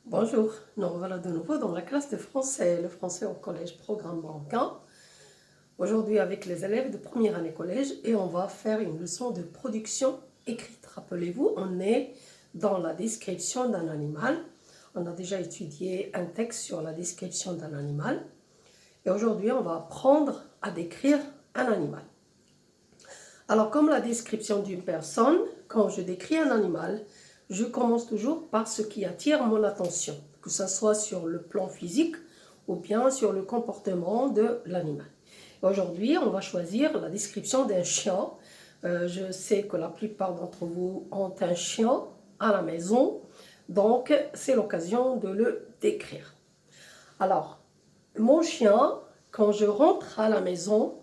Bonjour, nous revoilà de nouveau dans la classe de français, le français au collège programme bancain. Aujourd'hui avec les élèves de première année collège et on va faire une leçon de production écrite. Rappelez-vous, on est dans la description d'un animal. On a déjà étudié un texte sur la description d'un animal. Et aujourd'hui, on va apprendre à décrire un animal. Alors, comme la description d'une personne, quand je décris un animal, je commence toujours par ce qui attire mon attention, que ce soit sur le plan physique ou bien sur le comportement de l'animal. Aujourd'hui, on va choisir la description d'un chien. Je sais que la plupart d'entre vous ont un chien à la maison, donc c'est l'occasion de le décrire. Alors, mon chien, quand je rentre à la maison,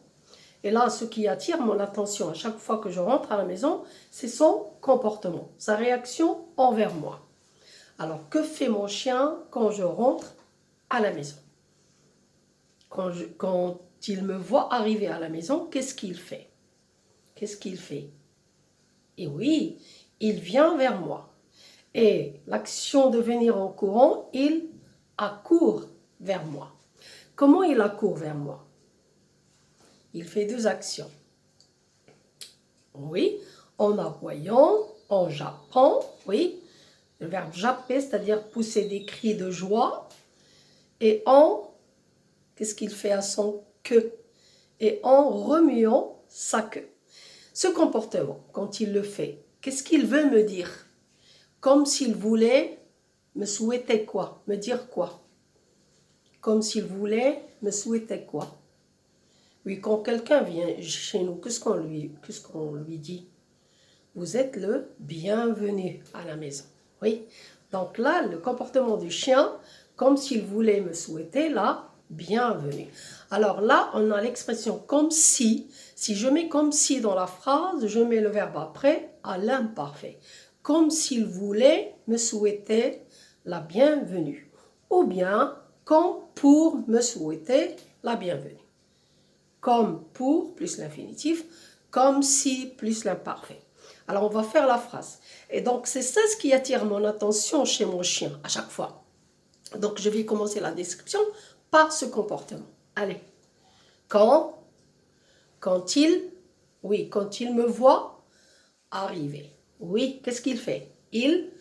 et là, ce qui attire mon attention à chaque fois que je rentre à la maison, c'est son comportement, sa réaction envers moi. Alors, que fait mon chien quand je rentre à la maison? Quand il me voit arriver à la maison, qu'est-ce qu'il fait? Qu'est-ce qu'il fait? Et oui, il vient vers moi. Et l'action de venir en courant, il accourt vers moi. Comment il accourt vers moi? Il fait deux actions. Oui, en aboyant, en jappant, oui, le verbe japper, c'est-à-dire pousser des cris de joie, et qu'est-ce qu'il fait à son queue? Et en remuant sa queue. Ce comportement, quand il le fait, qu'est-ce qu'il veut me dire? Comme s'il voulait me souhaiter quoi? Me dire quoi? Comme s'il voulait me souhaiter quoi? Oui, quand quelqu'un vient chez nous, qu'est-ce qu'on lui dit? Vous êtes le bienvenu à la maison. Oui. Donc là, le comportement du chien, comme s'il voulait me souhaiter la bienvenue. Alors là, on a l'expression comme si. Si je mets comme si dans la phrase, je mets le verbe après à l'imparfait. Comme s'il voulait me souhaiter la bienvenue. Ou bien, comme pour me souhaiter la bienvenue. Comme pour plus l'infinitif, comme si plus l'imparfait. Alors, on va faire la phrase. Et donc, c'est ça ce qui attire mon attention chez mon chien, à chaque fois. Donc, je vais commencer la description par ce comportement. Allez. Quand il me voit arriver. Oui, qu'est-ce qu'il fait? Il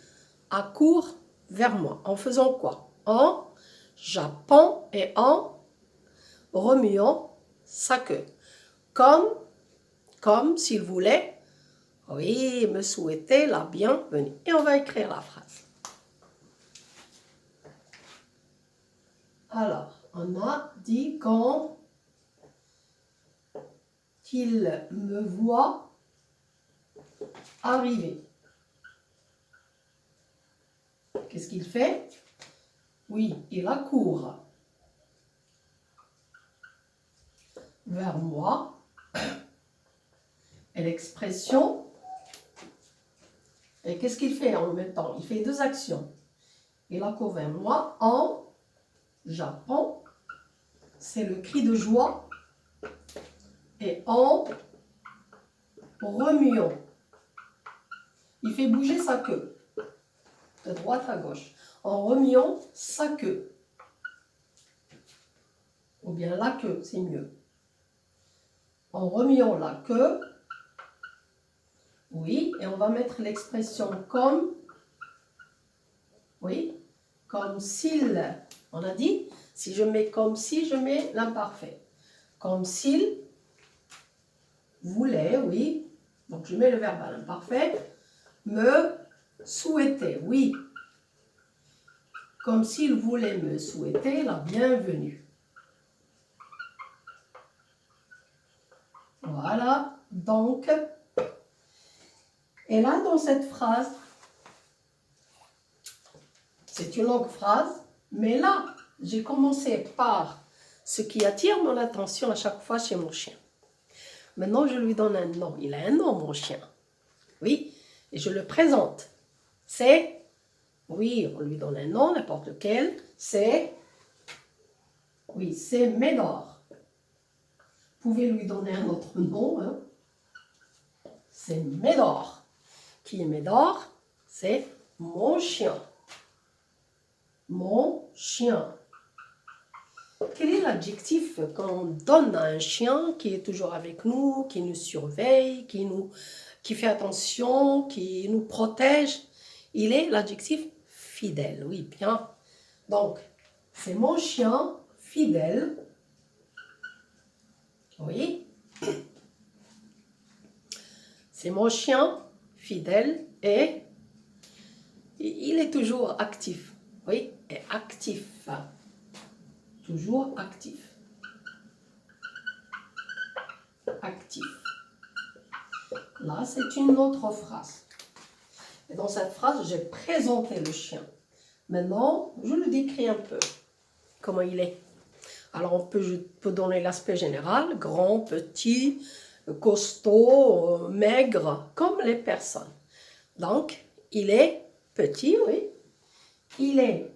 accourt vers moi. En faisant quoi? En jappant et en remuant sa queue. Comme s'il voulait, oui, me souhaiter la bienvenue. Et on va écrire la phrase. Alors, on a dit quand il me voit arriver. Qu'est-ce qu'il fait? Oui, il accourt vers moi. Et l'expression, et qu'est-ce qu'il fait en même temps? Il fait deux actions. Il accourt vers moi en jappant, c'est le cri de joie, et en remuant. Il fait bouger sa queue, de droite à gauche, en remuant sa queue. Ou bien la queue, c'est mieux. En remuant la queue, oui, et on va mettre l'expression comme, oui, comme s'il, on a dit, si je mets comme si, je mets l'imparfait. Comme s'il voulait, oui, donc je mets le verbe à l'imparfait, me souhaiter, oui. Comme s'il voulait me souhaiter la bienvenue. Voilà, donc, et là dans cette phrase, c'est une longue phrase, mais là, j'ai commencé par ce qui attire mon attention à chaque fois chez mon chien. Maintenant, je lui donne un nom. Il a un nom, mon chien. Oui, et je le présente. C'est, oui, on lui donne un nom, n'importe lequel. C'est, oui, c'est Médor. Vous pouvez lui donner un autre nom. Hein. C'est Médor. Qui est Médor? C'est mon chien. Mon chien. Quel est l'adjectif qu'on donne à un chien qui est toujours avec nous, qui nous surveille, qui fait attention, qui nous protège? Il est l'adjectif fidèle, oui, bien. Donc, c'est mon chien fidèle. Oui. C'est mon chien fidèle et il est toujours actif. Oui, et actif. Toujours actif. Actif. Là, c'est une autre phrase. Et dans cette phrase, j'ai présenté le chien. Maintenant, je le décris un peu. Comment il est. Alors, je peux donner l'aspect général. Grand, petit, costaud, maigre, comme les personnes. Donc, il est petit, oui. Il est.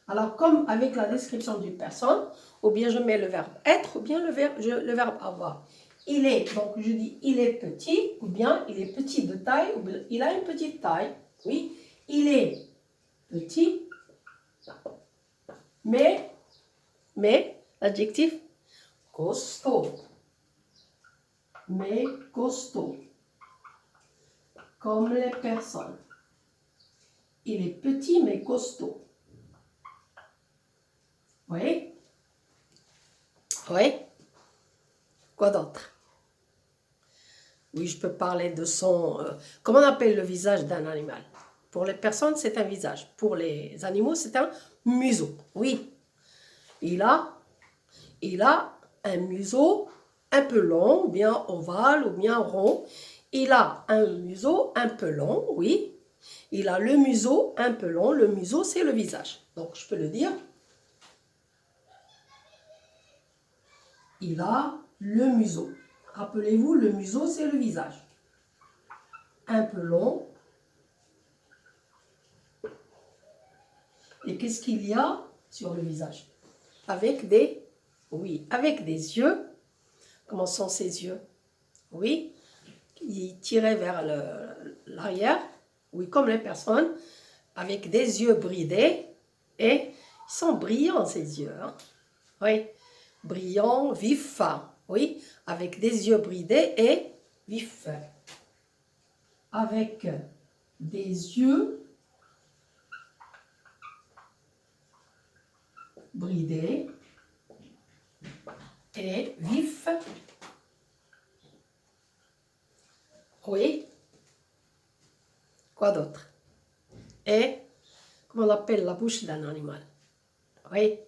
Alors, comme avec la description d'une personne, ou bien je mets le verbe être, ou bien le verbe avoir. Il est, donc je dis il est petit, ou bien il est petit de taille, ou bien il a une petite taille. Oui, il est petit, mais l'adjectif costaud. Mais costaud. Comme les personnes. Il est petit, mais costaud. Oui. Oui. Quoi d'autre? Oui, je peux parler de son... comment on appelle le visage d'un animal? Pour les personnes, c'est un visage. Pour les animaux, c'est un museau. Oui. Il a un museau un peu long, ou bien ovale, ou bien rond. Il a un museau un peu long, oui. Il a le museau un peu long. Le museau, c'est le visage. Donc, je peux le dire. Il a le museau. Rappelez-vous, le museau, c'est le visage. Un peu long. Et qu'est-ce qu'il y a sur le visage? Avec des yeux. Comment sont ses yeux? Oui, il tirait vers l'arrière. Oui, comme les personnes, avec des yeux bridés. Et ils sont brillants, ces yeux. Hein? Oui, brillants, vifs. Oui, avec des yeux bridés et vifs. Avec des yeux bridés et vifs. Oui. Quoi d'autre? Et comment on appelle la bouche d'un animal? Oui.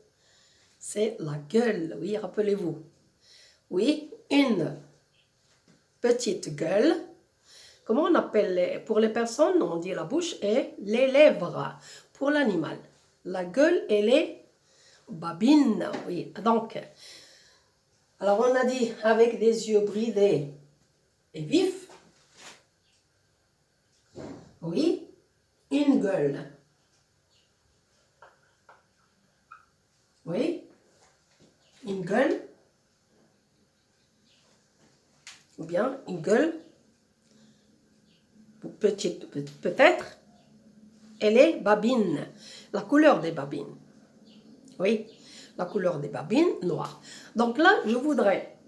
C'est la gueule. Oui, rappelez-vous. Oui, une petite gueule. Comment on appelle pour les personnes, on dit la bouche et les lèvres. Pour l'animal, la gueule et les babines. Oui, donc, alors on a dit avec des yeux bridés et vifs. Oui, une gueule. Oui, une gueule. Ou bien une gueule. Petite, peut-être. Et les babines. La couleur des babines. Oui, la couleur des babines noires. Donc là,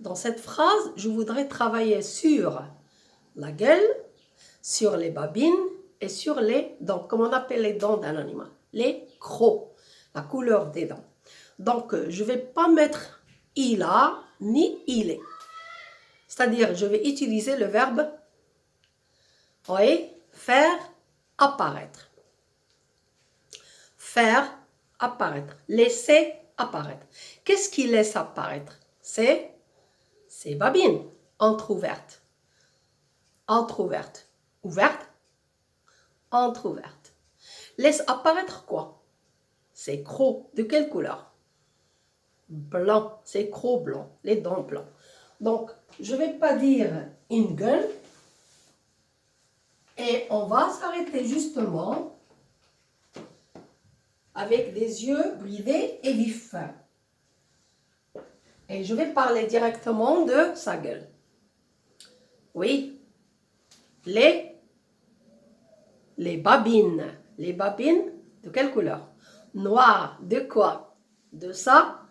dans cette phrase, je voudrais travailler sur la gueule, sur les babines et sur les dents. Comment on appelle les dents d'un animal? Les crocs, la couleur des dents. Donc, je ne vais pas mettre il a ni il est. C'est-à-dire, je vais utiliser le verbe faire apparaître. Faire apparaître. Laisser apparaître. Qu'est-ce qui laisse apparaître? C'est ses babines entrouvertes. Entrouvertes. Ouvertes. Entrouvertes. Laisse apparaître quoi? Ses crocs. De quelle couleur? Blanc. Ses crocs blancs. Les dents blancs. Donc, je ne vais pas dire une gueule. Et on va s'arrêter justement avec des yeux bridés et vifs. Et je vais parler directement de sa gueule. Oui. Les babines. Les babines, de quelle couleur? noire de quoi? De sa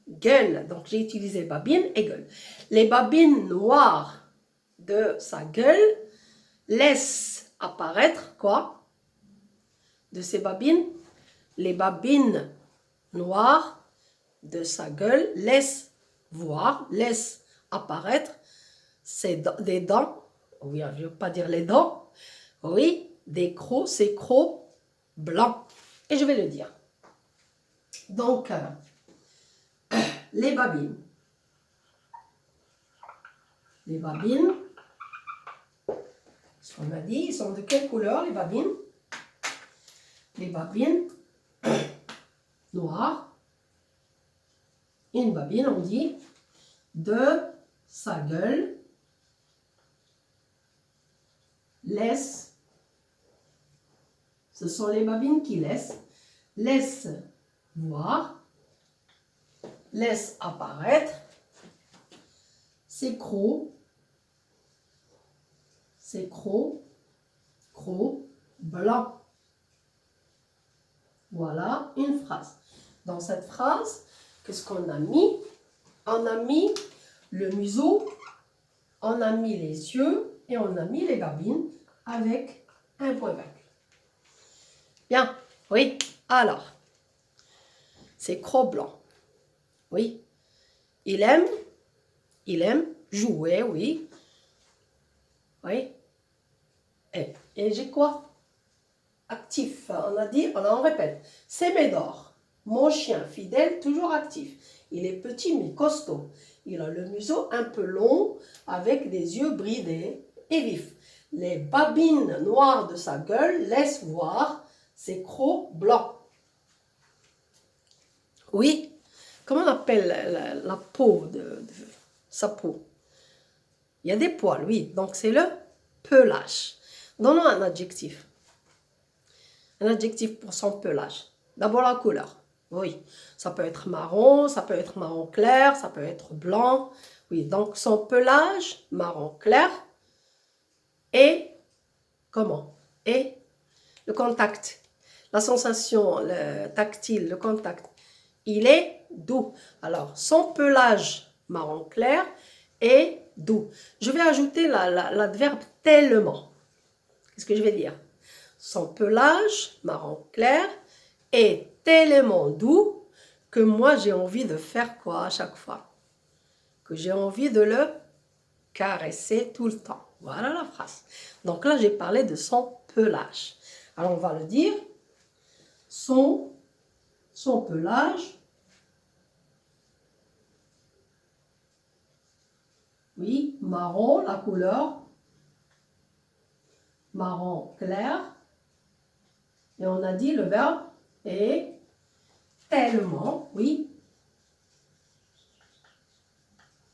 gueule. Donc, j'ai utilisé babine et gueule. Les babines noires de sa gueule laissent apparaître quoi? De ces babines, les babines noires de sa gueule laissent voir, laissent apparaître des dents, oui, je ne veux pas dire les dents, oui, ces crocs blancs. Et je vais le dire. Donc, les babines. Les babines, ce qu'on a dit, ils sont de quelle couleur les babines? Les babines noires. Une babine, on dit, de sa gueule laisse, ce sont les babines qui laissent voir, laissent apparaître ces crocs blancs. Voilà une phrase. Dans cette phrase, qu'est-ce qu'on a mis? On a mis le museau, on a mis les yeux et on a mis les babines avec un point virgule. Bien, oui. Alors, c'est crocs blanc. Oui. Il aime jouer, oui. Oui. Et j'ai quoi? Actif. On a dit, on répète. C'est Médor, mon chien fidèle, toujours actif. Il est petit mais costaud. Il a le museau un peu long avec des yeux bridés et vifs. Les babines noires de sa gueule laissent voir ses crocs blancs. Oui, comment on appelle la peau de sa peau? Il y a des poils, oui. Donc c'est le pelage. Donnons un adjectif. Un adjectif pour son pelage. D'abord la couleur. Oui, ça peut être marron, ça peut être marron clair, ça peut être blanc. Oui, donc son pelage marron clair et comment? Et le contact, la sensation, le tactile, le contact, il est doux. Alors, son pelage marron clair est doux. Je vais ajouter l'adverbe tellement. Qu'est-ce que je vais dire? Son pelage marron clair est tellement doux que moi j'ai envie de faire quoi à chaque fois? Que j'ai envie de le caresser tout le temps. Voilà la phrase. Donc là j'ai parlé de son pelage. Alors on va le dire. Son pelage, oui, marron, la couleur, marron clair. Et on a dit le verbe est tellement, oui,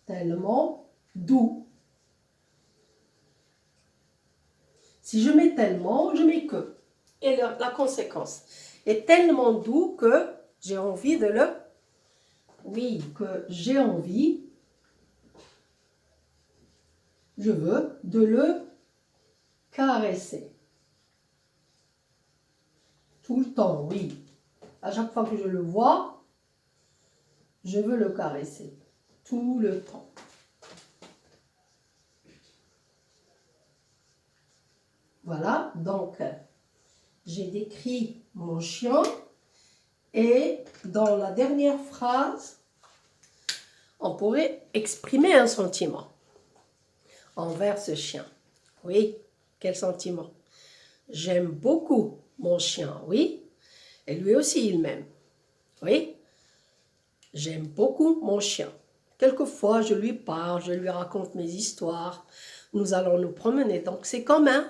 tellement doux. Si je mets tellement, je mets que. Et la conséquence est tellement doux que j'ai envie de le... Oui, que j'ai envie, je veux, de le caresser. Tout le temps, oui. À chaque fois que je le vois, je veux le caresser. Tout le temps. Voilà, donc j'ai décrit mon chien et dans la dernière phrase, on pourrait exprimer un sentiment envers ce chien. Oui, quel sentiment? J'aime beaucoup mon chien, oui, et lui aussi il m'aime. Oui, j'aime beaucoup mon chien. Quelquefois, je lui parle, je lui raconte mes histoires. Nous allons nous promener. Donc, c'est comme un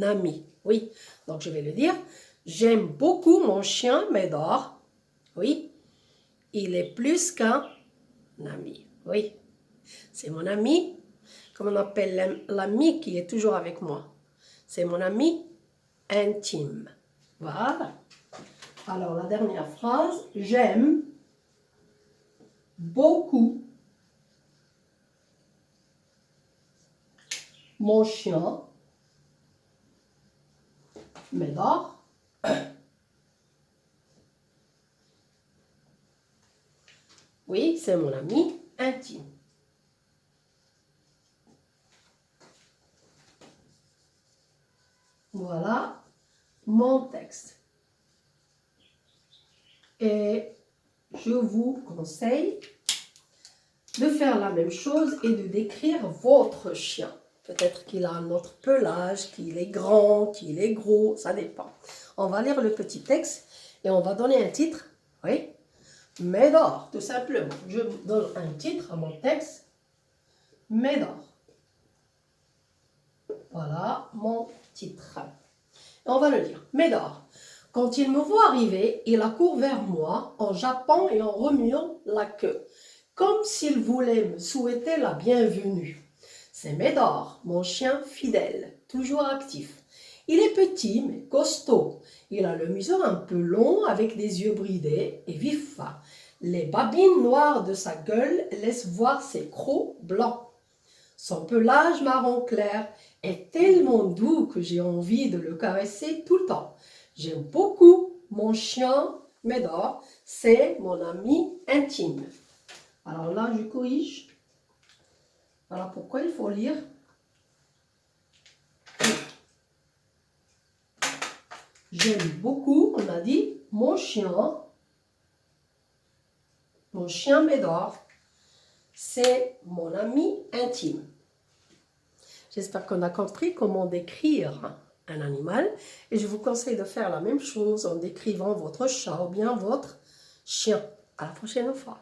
ami. Oui, donc je vais le dire. J'aime beaucoup mon chien Médor. Oui, il est plus qu'un ami. Oui, c'est mon ami. Comme on appelle l'ami qui est toujours avec moi. C'est mon ami intime. Voilà. Alors, la dernière phrase. J'aime beaucoup mon chien Médor. Oui, c'est mon ami intime. Voilà mon texte. Et je vous conseille de faire la même chose et de décrire votre chien. Peut-être qu'il a un autre pelage, qu'il est grand, qu'il est gros, ça dépend. On va lire le petit texte et on va donner un titre. Oui, Médor, tout simplement. Je donne un titre à mon texte. Médor. Voilà mon titre. Et on va le lire. Médor. Quand il me voit arriver, il accourt vers moi en jappant et en remuant la queue, comme s'il voulait me souhaiter la bienvenue. C'est Médor, mon chien fidèle, toujours actif. Il est petit mais costaud. Il a le museau un peu long avec des yeux bridés et vifs. Les babines noires de sa gueule laissent voir ses crocs blancs. Son pelage marron clair est tellement doux que j'ai envie de le caresser tout le temps. J'aime beaucoup mon chien Médor, c'est mon ami intime. Alors là, je corrige. Voilà pourquoi il faut lire. J'aime beaucoup, on a dit, mon chien Médor, c'est mon ami intime. J'espère qu'on a compris comment décrire un animal et je vous conseille de faire la même chose en décrivant votre chat ou bien votre chien. À la prochaine fois.